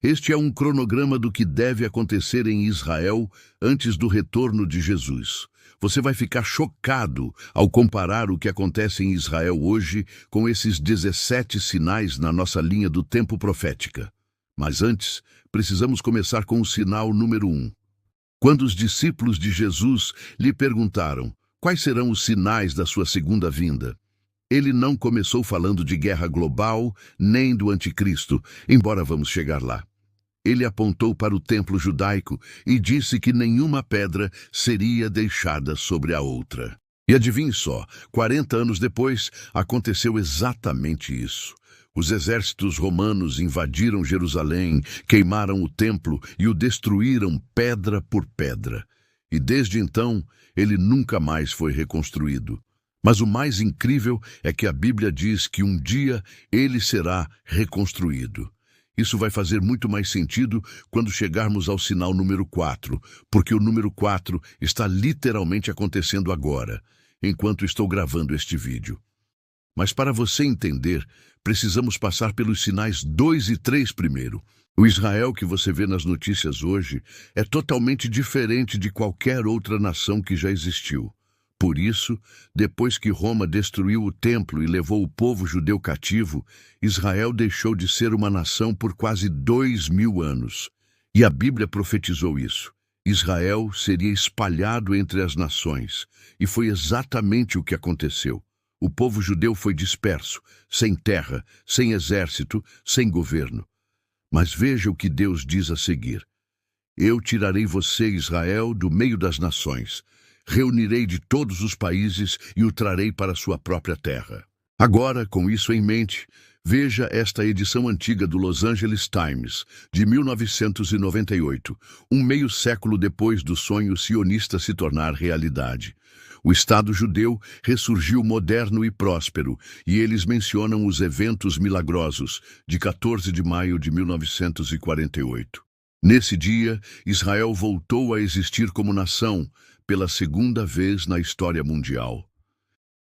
Este é um cronograma do que deve acontecer em Israel antes do retorno de Jesus. Você vai ficar chocado ao comparar o que acontece em Israel hoje com esses 17 sinais na nossa linha do tempo profética. Mas antes, precisamos começar com o sinal número 1. Quando os discípulos de Jesus lhe perguntaram quais serão os sinais da sua segunda vinda, ele não começou falando de guerra global nem do anticristo, embora vamos chegar lá. Ele apontou para o templo judaico e disse que nenhuma pedra seria deixada sobre a outra. E adivinhe só, 40 anos depois, aconteceu exatamente isso. Os exércitos romanos invadiram Jerusalém, queimaram o templo e o destruíram pedra por pedra. E desde então, ele nunca mais foi reconstruído. Mas o mais incrível é que a Bíblia diz que um dia ele será reconstruído. Isso vai fazer muito mais sentido quando chegarmos ao sinal número 4, porque o número 4 está literalmente acontecendo agora, enquanto estou gravando este vídeo. Mas para você entender, precisamos passar pelos sinais 2 e 3 primeiro. O Israel que você vê nas notícias hoje é totalmente diferente de qualquer outra nação que já existiu. Por isso, depois que Roma destruiu o templo e levou o povo judeu cativo, Israel deixou de ser uma nação por quase 2000 anos. E a Bíblia profetizou isso. Israel seria espalhado entre as nações. E foi exatamente o que aconteceu. O povo judeu foi disperso, sem terra, sem exército, sem governo. Mas veja o que Deus diz a seguir. Eu tirarei você, Israel, do meio das nações. Reunirei de todos os países e o trarei para sua própria terra. Agora, com isso em mente, veja esta edição antiga do Los Angeles Times, de 1998, um meio século depois do sonho sionista se tornar realidade. O Estado judeu ressurgiu moderno e próspero, e eles mencionam os eventos milagrosos de 14 de maio de 1948. Nesse dia, Israel voltou a existir como nação, pela segunda vez na história mundial.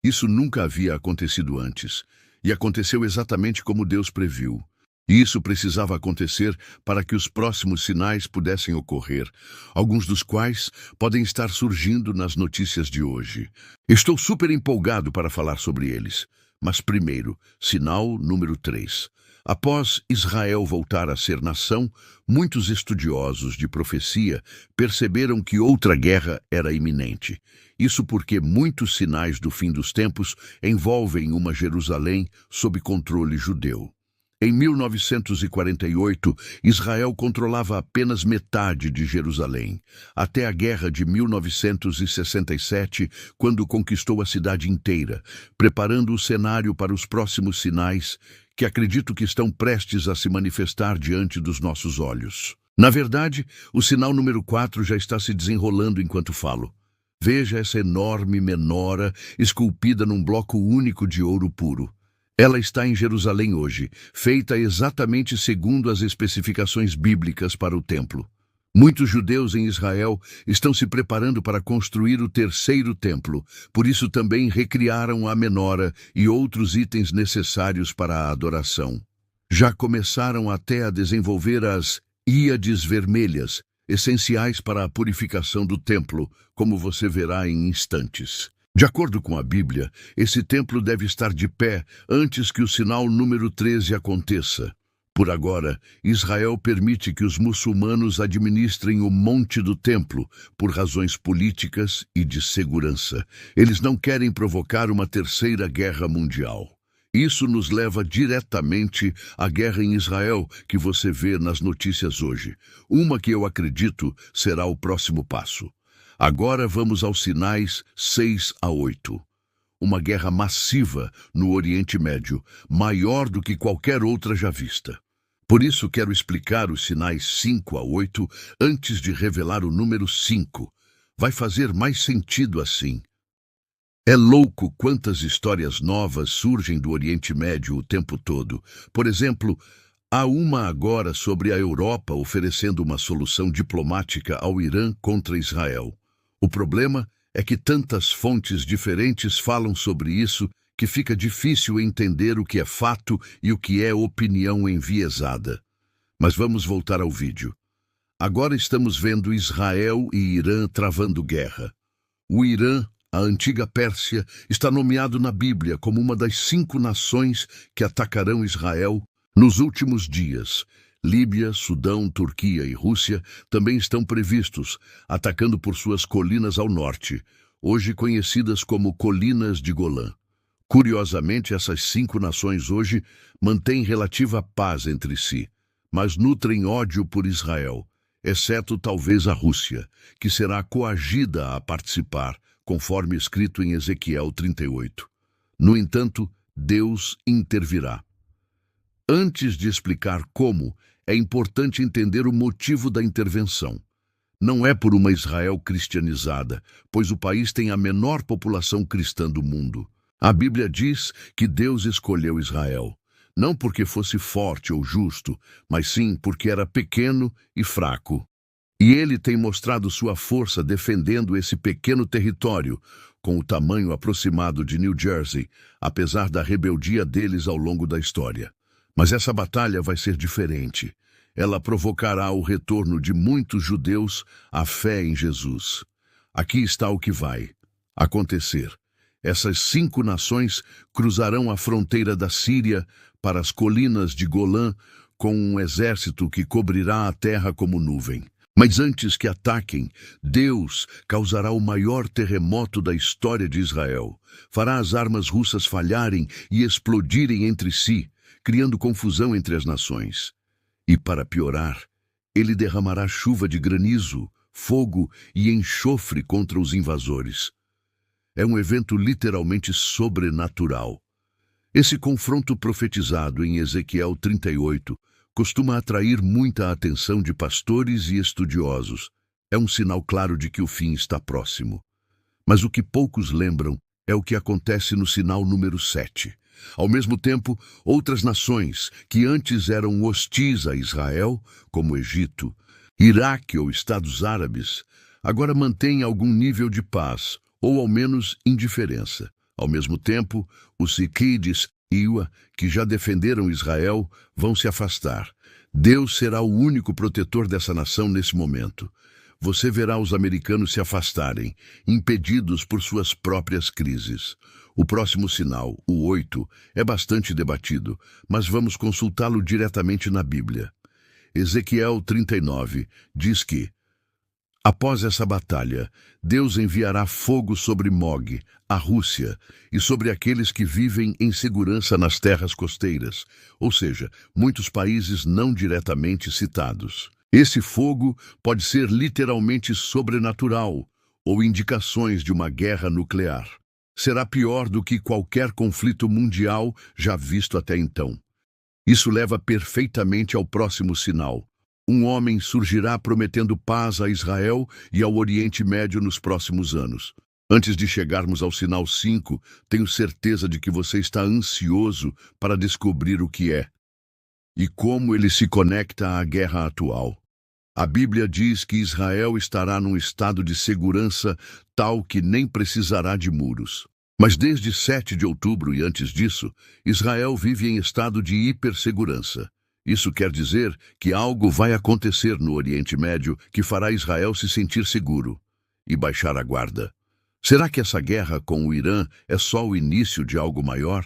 Isso nunca havia acontecido antes, e aconteceu exatamente como Deus previu. E isso precisava acontecer para que os próximos sinais pudessem ocorrer, alguns dos quais podem estar surgindo nas notícias de hoje. Estou super empolgado para falar sobre eles. Mas primeiro, sinal número 3. Após Israel voltar a ser nação, muitos estudiosos de profecia perceberam que outra guerra era iminente. Isso porque muitos sinais do fim dos tempos envolvem uma Jerusalém sob controle judeu. Em 1948, Israel controlava apenas metade de Jerusalém, até a Guerra de 1967, quando conquistou a cidade inteira, preparando o cenário para os próximos sinais que acredito que estão prestes a se manifestar diante dos nossos olhos. Na verdade, o sinal número 4 já está se desenrolando enquanto falo. Veja essa enorme menora esculpida num bloco único de ouro puro. Ela está em Jerusalém hoje, feita exatamente segundo as especificações bíblicas para o templo. Muitos judeus em Israel estão se preparando para construir o terceiro templo, por isso também recriaram a menora e outros itens necessários para a adoração. Já começaram até a desenvolver as íades vermelhas, essenciais para a purificação do templo, como você verá em instantes. De acordo com a Bíblia, esse templo deve estar de pé antes que o sinal número 13 aconteça. Por agora, Israel permite que os muçulmanos administrem o monte do templo por razões políticas e de segurança. Eles não querem provocar uma terceira guerra mundial. Isso nos leva diretamente à guerra em Israel que você vê nas notícias hoje. Uma que eu acredito será o próximo passo. Agora vamos aos sinais 6 a 8. Uma guerra massiva no Oriente Médio, maior do que qualquer outra já vista. Por isso quero explicar os sinais 5 a 8 antes de revelar o número 5. Vai fazer mais sentido assim. É louco quantas histórias novas surgem do Oriente Médio o tempo todo. Por exemplo, há uma agora sobre a Europa oferecendo uma solução diplomática ao Irã contra Israel. O problema é que tantas fontes diferentes falam sobre isso que fica difícil entender o que é fato e o que é opinião enviesada. Mas vamos voltar ao vídeo. Agora estamos vendo Israel e Irã travando guerra. O Irã, a antiga Pérsia, está nomeado na Bíblia como uma das 5 nações que atacarão Israel nos últimos dias. Líbia, Sudão, Turquia e Rússia também estão previstos, atacando por suas colinas ao norte, hoje conhecidas como Colinas de Golã. Curiosamente, essas 5 nações hoje mantêm relativa paz entre si, mas nutrem ódio por Israel, exceto talvez a Rússia, que será coagida a participar, conforme escrito em Ezequiel 38. No entanto, Deus intervirá. Antes de explicar como, é importante entender o motivo da intervenção. Não é por uma Israel cristianizada, pois o país tem a menor população cristã do mundo. A Bíblia diz que Deus escolheu Israel, não porque fosse forte ou justo, mas sim porque era pequeno e fraco. E ele tem mostrado sua força defendendo esse pequeno território, com o tamanho aproximado de New Jersey, apesar da rebeldia deles ao longo da história. Mas essa batalha vai ser diferente. Ela provocará o retorno de muitos judeus à fé em Jesus. Aqui está o que vai acontecer. Essas 5 nações cruzarão a fronteira da Síria para as colinas de Golã com um exército que cobrirá a terra como nuvem. Mas antes que ataquem, Deus causará o maior terremoto da história de Israel. Fará as armas russas falharem e explodirem entre si, criando confusão entre as nações. E para piorar, ele derramará chuva de granizo, fogo e enxofre contra os invasores. É um evento literalmente sobrenatural. Esse confronto profetizado em Ezequiel 38 costuma atrair muita atenção de pastores e estudiosos. É um sinal claro de que o fim está próximo. Mas o que poucos lembram é o que acontece no sinal número 7. Ao mesmo tempo, outras nações que antes eram hostis a Israel, como Egito, Iraque ou Estados Árabes, agora mantêm algum nível de paz, ou ao menos indiferença. Ao mesmo tempo, os Siquides e Iwa, que já defenderam Israel, vão se afastar. Deus será o único protetor dessa nação nesse momento. Você verá os americanos se afastarem, impedidos por suas próprias crises. O próximo sinal, o 8, é bastante debatido, mas vamos consultá-lo diretamente na Bíblia. Ezequiel 39 diz que, após essa batalha, Deus enviará fogo sobre Mog, a Rússia, e sobre aqueles que vivem em segurança nas terras costeiras, ou seja, muitos países não diretamente citados. Esse fogo pode ser literalmente sobrenatural, ou indicações de uma guerra nuclear. Será pior do que qualquer conflito mundial já visto até então. Isso leva perfeitamente ao próximo sinal. Um homem surgirá prometendo paz a Israel e ao Oriente Médio nos próximos anos. Antes de chegarmos ao sinal 5, tenho certeza de que você está ansioso para descobrir o que é e como ele se conecta à guerra atual. A Bíblia diz que Israel estará num estado de segurança tal que nem precisará de muros. Mas desde 7 de outubro e antes disso, Israel vive em estado de hipersegurança. Isso quer dizer que algo vai acontecer no Oriente Médio que fará Israel se sentir seguro e baixar a guarda. Será que essa guerra com o Irã é só o início de algo maior?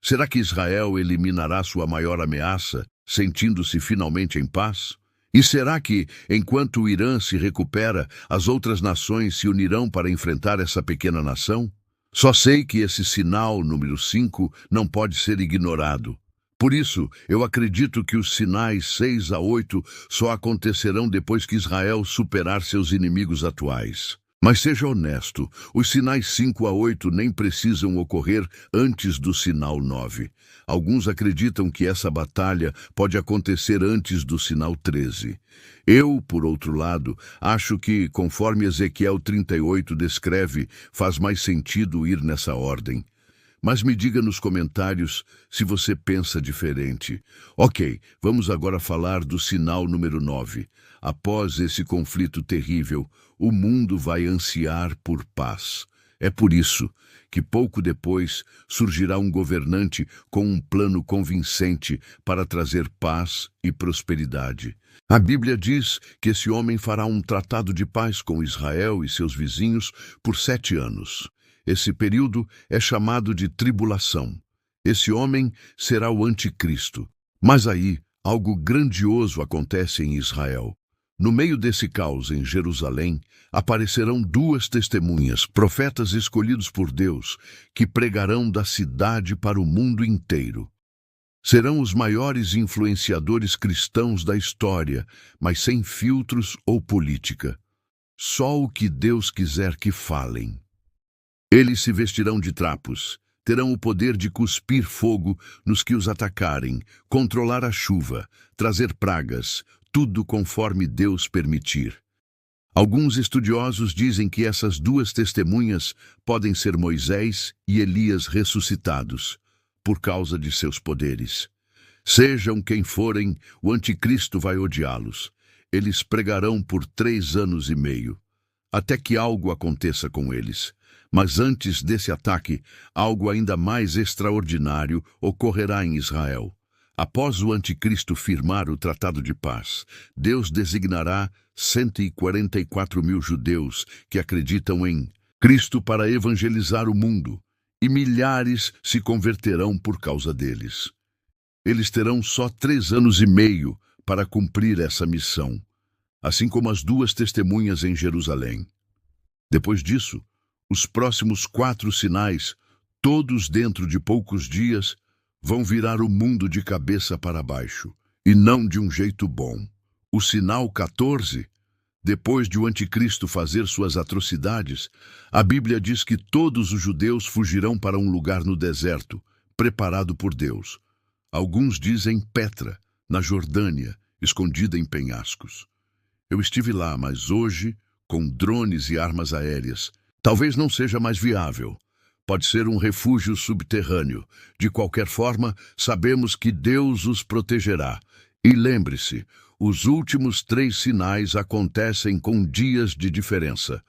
Será que Israel eliminará sua maior ameaça, sentindo-se finalmente em paz? E será que, enquanto o Irã se recupera, as outras nações se unirão para enfrentar essa pequena nação? Só sei que esse sinal número 5 não pode ser ignorado. Por isso, eu acredito que os sinais 6 a 8 só acontecerão depois que Israel superar seus inimigos atuais. Mas seja honesto, os sinais 5 a 8 nem precisam ocorrer antes do sinal 9. Alguns acreditam que essa batalha pode acontecer antes do sinal 13. Eu, por outro lado, acho que, conforme Ezequiel 38 descreve, faz mais sentido ir nessa ordem. Mas me diga nos comentários se você pensa diferente. Ok, vamos agora falar do sinal número 9. Após esse conflito terrível, o mundo vai ansiar por paz. É por isso que pouco depois surgirá um governante com um plano convincente para trazer paz e prosperidade. A Bíblia diz que esse homem fará um tratado de paz com Israel e seus vizinhos por 7 anos. Esse período é chamado de tribulação. Esse homem será o anticristo. Mas aí, algo grandioso acontece em Israel. No meio desse caos em Jerusalém, aparecerão 2 testemunhas, profetas escolhidos por Deus, que pregarão da cidade para o mundo inteiro. Serão os maiores influenciadores cristãos da história, mas sem filtros ou política. Só o que Deus quiser que falem. Eles se vestirão de trapos, terão o poder de cuspir fogo nos que os atacarem, controlar a chuva, trazer pragas, tudo conforme Deus permitir. Alguns estudiosos dizem que essas 2 testemunhas podem ser Moisés e Elias ressuscitados, por causa de seus poderes. Sejam quem forem, o anticristo vai odiá-los. Eles pregarão por 3 anos e meio, até que algo aconteça com eles. Mas antes desse ataque, algo ainda mais extraordinário ocorrerá em Israel. Após o anticristo firmar o tratado de paz, Deus designará 144 mil judeus que acreditam em Cristo para evangelizar o mundo, e milhares se converterão por causa deles. Eles terão só 3 anos e meio para cumprir essa missão, assim como as 2 testemunhas em Jerusalém. Depois disso, os próximos 4 sinais, todos dentro de poucos dias, vão virar o mundo de cabeça para baixo, e não de um jeito bom. O sinal 14, depois de o anticristo fazer suas atrocidades, a Bíblia diz que todos os judeus fugirão para um lugar no deserto, preparado por Deus. Alguns dizem Petra, na Jordânia, escondida em penhascos. Eu estive lá, mas hoje, com drones e armas aéreas, talvez não seja mais viável. Pode ser um refúgio subterrâneo. De qualquer forma, sabemos que Deus os protegerá. E lembre-se, os últimos 3 sinais acontecem com dias de diferença.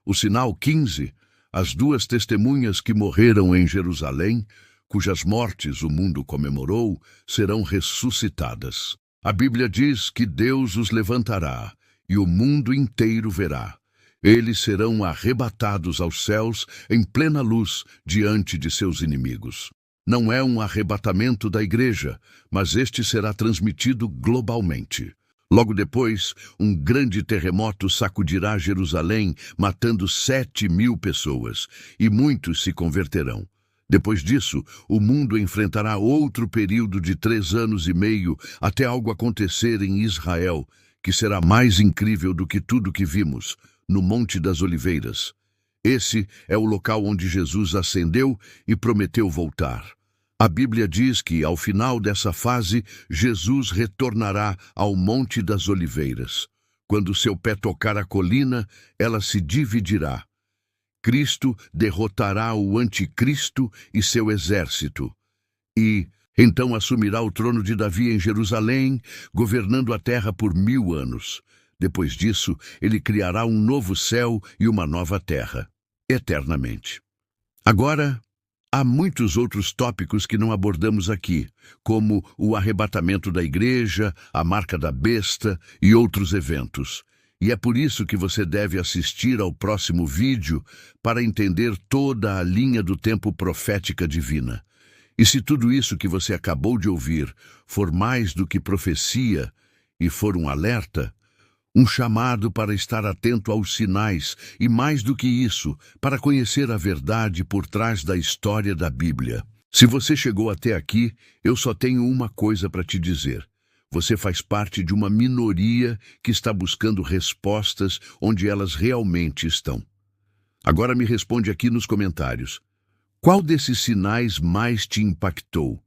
O sinal 15, as 2 testemunhas que morreram em Jerusalém, cujas mortes o mundo comemorou, serão ressuscitadas. A Bíblia diz que Deus os levantará, e o mundo inteiro verá. Eles serão arrebatados aos céus em plena luz diante de seus inimigos. Não é um arrebatamento da igreja, mas este será transmitido globalmente. Logo depois, um grande terremoto sacudirá Jerusalém, matando 7.000 pessoas, e muitos se converterão. Depois disso, o mundo enfrentará outro período de 3 anos e meio até algo acontecer em Israel, que será mais incrível do que tudo que vimos, no Monte das Oliveiras. Esse é o local onde Jesus ascendeu e prometeu voltar. A Bíblia diz que, ao final dessa fase, Jesus retornará ao Monte das Oliveiras. Quando seu pé tocar a colina, ela se dividirá. Cristo derrotará o anticristo e seu exército. E então assumirá o trono de Davi em Jerusalém, governando a terra por 1000 anos. Depois disso, ele criará um novo céu e uma nova terra, eternamente. Agora, há muitos outros tópicos que não abordamos aqui, como o arrebatamento da igreja, a marca da besta e outros eventos. E é por isso que você deve assistir ao próximo vídeo para entender toda a linha do tempo profética divina. E se tudo isso que você acabou de ouvir for mais do que profecia e for um alerta, um chamado para estar atento aos sinais e, mais do que isso, para conhecer a verdade por trás da história da Bíblia. Se você chegou até aqui, eu só tenho uma coisa para te dizer. Você faz parte de uma minoria que está buscando respostas onde elas realmente estão. Agora me responde aqui nos comentários. Qual desses sinais mais te impactou?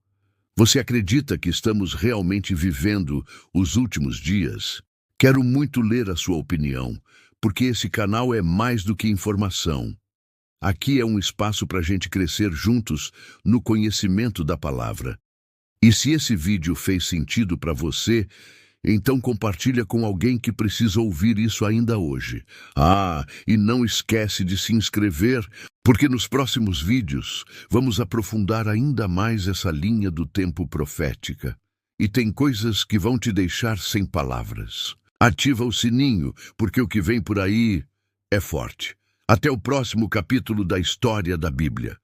Você acredita que estamos realmente vivendo os últimos dias? Quero muito ler a sua opinião, porque esse canal é mais do que informação. Aqui é um espaço para a gente crescer juntos no conhecimento da palavra. E se esse vídeo fez sentido para você, então compartilha com alguém que precisa ouvir isso ainda hoje. E não esquece de se inscrever Porque nos próximos vídeos vamos aprofundar ainda mais essa linha do tempo profética. E tem coisas que vão te deixar sem palavras. Ativa o sininho, porque o que vem por aí é forte. Até o próximo capítulo da história da Bíblia.